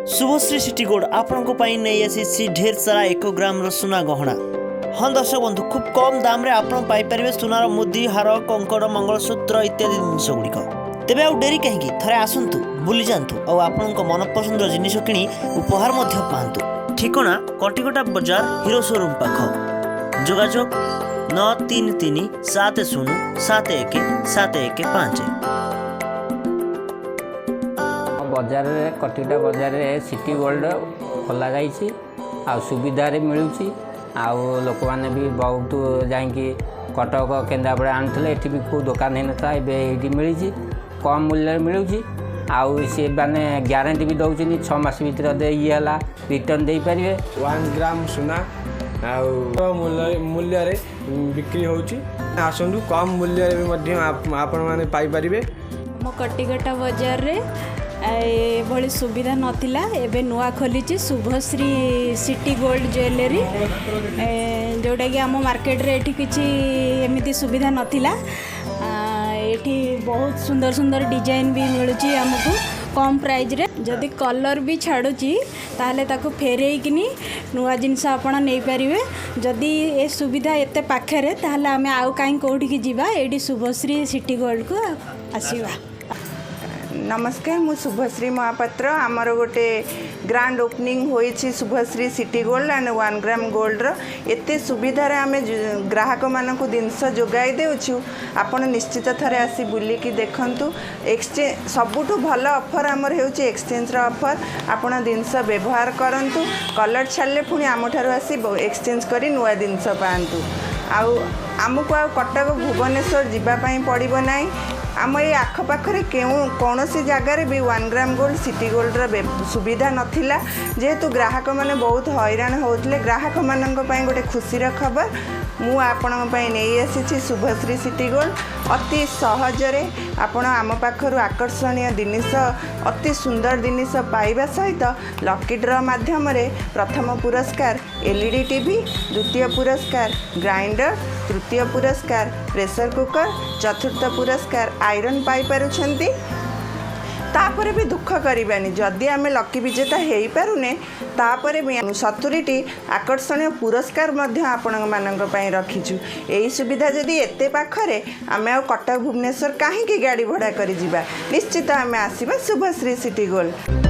Shubhashree city gold आपण नहीं आसी ढेर सारा 1 ग्राम सुना गहना। हाँ दर्शक बंधु खूब कम दाम रे आपण पाइपर सुनार मुदी हार कंकड़ मंगलसूत्र इत्यादि जिनस गुड़िक। तेबे आउ डेरी कहीं थे आसतु बुली जातु और आपण मनपसंद जिनिस किणी उपहार पातु। ठिकना कटिकटा बाजार हीरो शोरूम पाख। जोगाजोग 933 70 71 715। बजार कटिकटा बजार सिटी गोल्ड खोल जाइए आ सुविधा मिलूँ आउ लोक मैंने भी बहुत जाकि कटक केन्द्रापड़ा आनुले ये भी कौ दुकान ही था ये मिली कम मूल्य मिलूँ आउ सी मैंने ग्यारंटी भी दौरान 6 मास भर ये है रिटर्न दे पारे। 1 ग्राम सुना मूल्य बिक्री होसु कम मूल्य आपण मैंने पाइपर। मो कटिकटा बजार रे भली सुविधा नथिला एबे नुआ खोली शुभश्री सिटी गोल्ड ज्वेलरी जोटा कि आम मार्केट रे एठी किछि एमिति सुविधा नथिला। एठी बहुत सुंदर सुंदर डिजाइन भी मिलुची हमको कम प्राइस रे। जदि कलर भी छाड़ुची ताहले ताको फेरेइकिनी नुआ जिनस आपण नै परिवे। जदि ए सुविधा एते पाखरे ताहले आमे आउ काई कोठी की जीवा एठी शुभश्री सिटी गोल्ड को आसीबा। नमस्कार मु शुभश्री महापात्र आमर गोटे ग्रांड ओपनिंग होइछि Subhashree city gold and 1 gram gold रो एते सुविधा रे आमे ग्राहक मानक जिनस जोगाई देउछु। आपण निश्चित थरे आसी बुली की देखंतु। एक्सचेंज सबुठु भल ऑफर आमर हेउछि एक्सचेंज रो ऑफर। आपण जिनस व्यवहार करंतु कलर छाड़ले पुनी आमठारु आसी एक्सचेंज करी नुआ जिनस पांतु। आउ आमको आ कटक भुवनेश्वर जीवा पई पड़िबो नाही। आम ये आखपाखे कौन सी जगार भी 1 ग्राम गोल्ड सिटी गोल्ड सुविधा नथिला जेहेतु ग्राहक माने बहुत हैरान होते। ग्राहक मानक पई गोटे खुशीर खबर मु आपण नहीं आसी शुभश्री सिटी गोल्ड अति सहजरे आपण आम पाखर आकर्षणीय जिनिस अति सुंदर जिनिस पाइबा सहित लकी ड्र माध्यम प्रथम पुरस्कार एलईडी टीवी, द्वितीय पुरस्कार ग्राइंडर, तृतीय पुरस्कार प्रेशर कुकर, चतुर्थ पुरस्कार आयरन पाई पारुछंती। तापर भी दुख करवानी जदि आम लकी विजेता हो पारुने तापर भी 70टी आकर्षणीय पुरस्कार आपण मानक पई रखीछु। यही सुविधा जदि एते पाखरे आम आ कटक भुवनेश्वर कहीं गाड़ी भड़ा कर निश्चित आम आसवा शुभश्री सिटी गोल्ड।